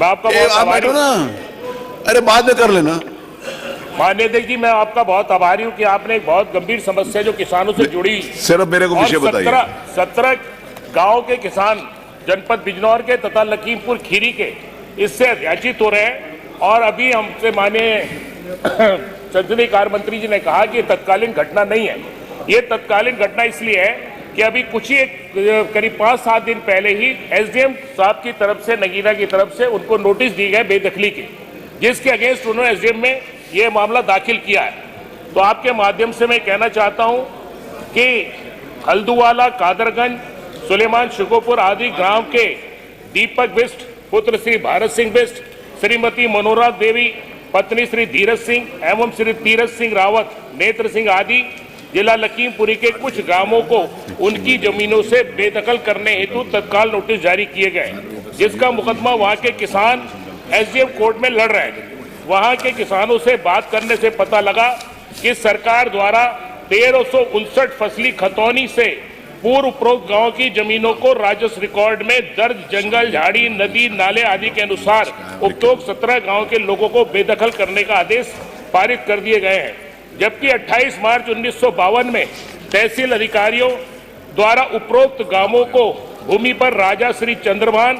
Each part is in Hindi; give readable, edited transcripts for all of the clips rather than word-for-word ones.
मैं आपका बहुत आप आभारी बैठो हूं। ना, अरे बाद में कर लेना। माननीय अध्यक्ष जी, मैं आपका बहुत आभारी हूं कि आपने एक बहुत गंभीर समस्या जो किसानों से जुड़ी, सिर्फ मेरे को विषय बताइए। 17 गांव के किसान जनपद बिजनौर के तथा लखीमपुर खीरी के इससे अत्याचित हो रहे हैं। और अभी हमसे माननीय संसदीय कार्य मंत्री जी ने कहा कि ये तत्कालीन घटना नहीं है। ये तत्कालीन घटना इसलिए है कि अभी कुछ ही करीब 5-7 दिन पहले ही एसडीएम साहब की तरफ से, नगीना की तरफ से उनको नोटिस दी गए बेदखली के, जिसके अगेंस्ट उन्होंने एसडीएम में ये मामला दाखिल किया है। तो आपके माध्यम से मैं कहना चाहता हूं कि हल्दुवाला, कादरगंज, सुलेमान, शिकोपुर आदि गांव के दीपक बिष्ट, पुत्र श्री भारत सिंह बिष्ट, श्रीमती मनोरा देवी, पत्नी श्री धीरज सिंह एवं श्री तीरथ सिंह रावत, नेत्र सिंह आदि जिला लखीमपुरी के कुछ गांवों को उनकी जमीनों से बेदखल करने हेतु तत्काल नोटिस जारी किए गए, जिसका मुकदमा वहां के किसान एसडीएम कोर्ट में लड़ रहे हैं। वहां के किसानों से बात करने से पता लगा कि सरकार द्वारा 1359 फसली खतौनी से पूर्व उपरोक्त गांव की जमीनों को राजस्व रिकॉर्ड में दर्ज जंगल, झाड़ी, नदी, नाले आदि के अनुसार उपरोक्त 17 गांव के लोगों को बेदखल करने का आदेश पारित कर दिए गए हैं। जबकि 28 मार्च 1952 में तहसील अधिकारियों द्वारा उपरोक्त गांवों को भूमि पर राजा श्री चंद्रभान,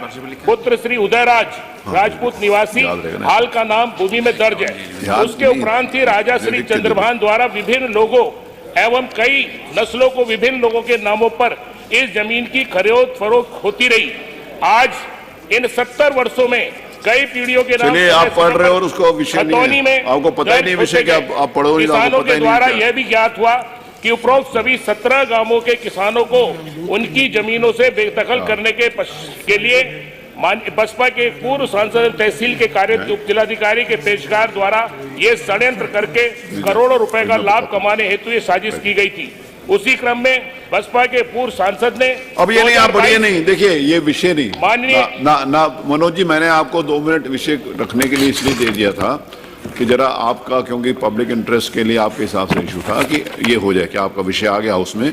पुत्र श्री उदयराज, राजपूत निवासी, हाल का नाम भूमि में दर्ज है। उसके उपरांत ही राजा श्री चंद्रभान द्वारा विभिन्न लोगों एवं कई नस्लों को विभिन्न लोगों के नामों पर इस जमीन की खरीद फरोख्त होती रही। आज इन 70 वर्षों में कई पीढ़ियों के नाम आप पढ़ रहे हो और उसको विषय नहीं है, आपको पता ही नहीं विषय क्या आप पढ़ो। किसानों के द्वारा यह भी ज्ञात हुआ कि उपरोक्त सभी 17 गांवों के किसानों को उनकी जमीनों से बेदखल करने के लिए बसपा के पूर्व सांसद तहसील के कार्यरत जिलाधिकारी के पेशकार द्वारा ये षड्यंत्र करके करोड़ों रुपए का लाभ कमाने हेतु ये साजिश की गई थी। उसी क्रम में बसपा के पूर्व सांसद ने अब ये नहीं, आप बढ़िए नहीं, देखिए ये विषय नहीं माननीय ना मनोज जी, मैंने आपको 2 मिनट विषय रखने के लिए इसलिए दे दिया था कि जरा आपका, क्योंकि पब्लिक इंटरेस्ट के लिए आपके हिसाब से इशू था कि ये हो जाए कि आपका विषय आ गया उसमें।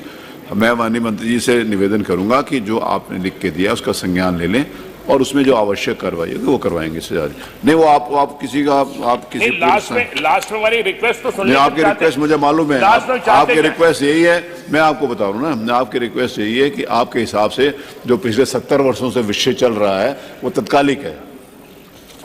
मैं माननीय मंत्री जी से निवेदन करूंगा कि जो आपने लिख के दिया उसका संज्ञान ले लें और उसमें जो आवश्यक कार्रवाई होगी वो करवाएंगे इससे ज्यादा नहीं। वो आप किसी का आप किसी लास्ट में वाली रिक्वेस्ट तो सुन, आपकी रिक्वेस्ट मुझे मालूम है, आपकी रिक्वेस्ट यही है, मैं आपको बता रहा हूँ ना, आपकी रिक्वेस्ट यही है कि आपके हिसाब से जो पिछले 70 वर्षों से विषय चल रहा है वो तत्कालिक है,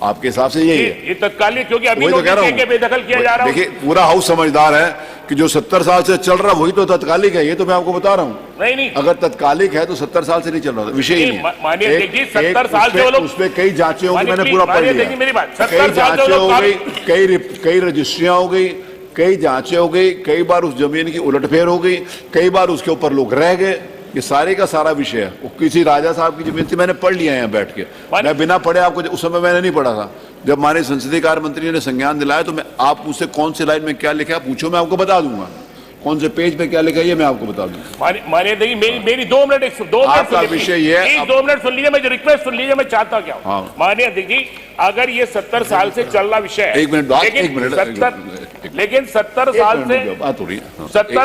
आपके हिसाब से यही है। ये तत्कालिक क्योंकि अभी तो कह रहा हूं, बेदखल किया जा रहा है। देखिए पूरा हाउस समझदार है कि जो 70 साल से चल रहा वही तो तत्कालिक है, ये तो मैं आपको बता रहा हूँ। नहीं, अगर तत्कालिक है तो 70 साल से नहीं चल रहा, विषय ही नहीं। मानिए देखिए 70 साल से वो लोग उसपे कई जांचें होंगी, मैंने पूरा पढ़ लिया, मेरी बात, कई जांचें हो गई, कई रजिस्ट्रियां हो गई, कई जांचें हो गई, कई बार उस जमीन की उलटफेर हो गई, कई बार उसके ऊपर लोग रह गए। ये सारे का सारा विषय है। वो किसी राजा साहब की जमीन थी, मैंने पढ़ लिया यहाँ बैठ के, मैं बिना पढ़े आपको, उस समय मैंने नहीं पढ़ा था। जब हमारे संसदीय कार्य मंत्री ने संज्ञान दिलाया तो मैं, आप मुझसे कौन सी लाइन में क्या लिखा है पूछो, मैं आपको बता दूंगा, कौन से पेज पे क्या लिखा है ये मैं आपको बता दूंगा। मानिए देखिए मेरी 2 मिनट आपका विषय ये है, 2 मिनट सुन लीजिए, मैं रिक्वेस्ट सुन लीजिए, मैं चाहता क्या हूँ। मानिए देखिए अगर ये 70 साल से चल रहा विषय है, 1 मिनट, लेकिन 70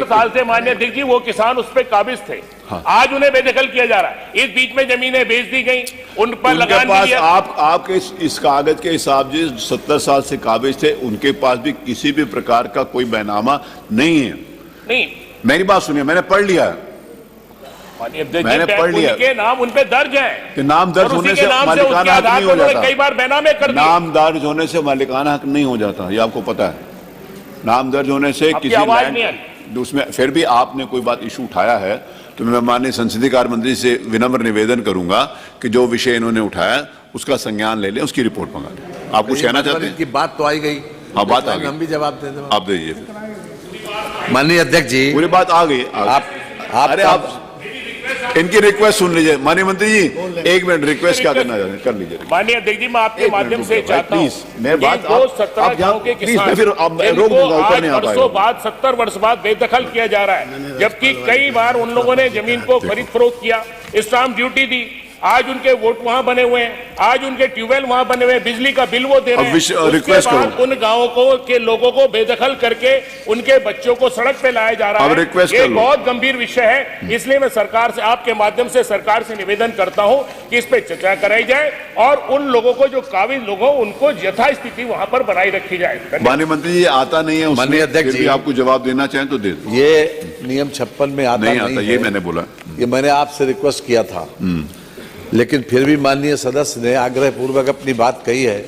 साल से मान्य देखिए वो किसान उस पर काबिज थे। आज उन्हें बेदखल किया जा रहा है, इस बीच में जमीनें बेच दी गई, उन पर लगान दिया। आपके इस कागज के हिसाब से 70 साल से काबिज थे, उनके पास भी किसी भी प्रकार का कोई बैनामा नहीं है। नहीं, मेरी बात सुनिए, मैंने पढ़ लिया है, मैंने पढ़ लिया, उनके नाम उन पे दर्ज है कि नाम दर्ज होने से मालिकाना हक नहीं हो जाता, कई बार बैनामे कर दिए। नाम दर्ज होने से मालिकाना हक नहीं हो जाता, ये आपको पता है। नाम दर्ज होने से किसी लैंड उसमें, फिर भी आपने कोई बात इशू उठाया है तो मैं माननीय संसदीय कार्य मंत्री से विनम्र निवेदन करूंगा कि जो विषय इन्होंने उठाया उसका संज्ञान ले लें, उसकी रिपोर्ट मंगा लें। आप कुछ कहना चाहते हैं? बात तो आई गई। हाँ, बात आ गई, हम भी जवाब दे दें। आप दीजिए। माननीय अध्यक्ष जी, पूरी बात आ गई। अरे आप इनकी रिक्वेस्ट सुन लीजिए। माननीय मंत्री जी 1 मिनट, रिक्वेस्ट क्या करना चाहते हैं कर लीजिए। माननीय अध्यक्ष जी मैं आपके माध्यम से चाहता हूं, मैं बात आप 17 गांव के किसान फिर आप रोक दूंगा, ऊपर नहीं आ पाएगा। 70 वर्ष बाद बेदखल किया जा रहा है, जबकि कई बार उन लोगों ने जमीन को खरीद फरोख्त किया, स्टाम्प ड्यूटी दी, आज उनके वोट वहां बने हुए हैं, आज उनके ट्यूबवेल वहां बने हुए हैं, बिजली का बिल वो दे रहे अब हैं। रिक्वेस्ट उसके बाद करो। उन गांवों को के लोगों को बेदखल करके उनके बच्चों को सड़क पे लाया जा रहा अब है। रिक्वेस्ट ये कर लो। बहुत गंभीर विषय है, इसलिए मैं सरकार से, आपके माध्यम से सरकार से निवेदन करता हूं कि इस पे चर्चा कराई जाए और उन लोगों को जो काबिल लोग हो उनको यथास्थिति वहां पर बनाई रखी जाए। धन्यवाद। माननीय मंत्री जी आता नहीं है माननीय उसमें, अध्यक्ष फिर भी जी। आपको जवाब देना चाहें तो दे दो। ये नियम 56 में आता नहीं नहीं आता, है। ये मैंने बोला। ये मैंने आपसे रिक्वेस्ट किया था, लेकिन फिर भी माननीय सदस्य ने आग्रह पूर्वक अपनी बात कही है।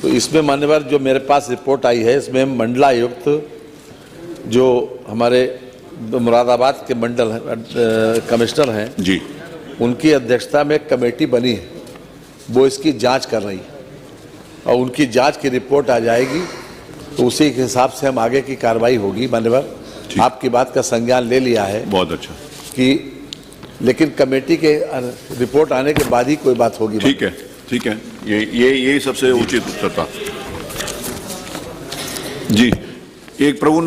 तो इसमें मान्यवर जो मेरे पास रिपोर्ट आई है, इसमें मंडलायुक्त जो हमारे मुरादाबाद के मंडल कमिश्नर हैं जी, उनकी अध्यक्षता में एक कमेटी बनी है, वो इसकी जांच कर रही है और उनकी जांच की रिपोर्ट आ जाएगी तो उसी के हिसाब से हम आगे की कार्रवाई होगी। मान्यवर, आपकी बात का संज्ञान ले लिया है बहुत अच्छा। कि लेकिन कमेटी के रिपोर्ट आने के बाद ही कोई बात होगी। ठीक है, ठीक है, ये सबसे उचित उत्तर था। जी, एक प्रभु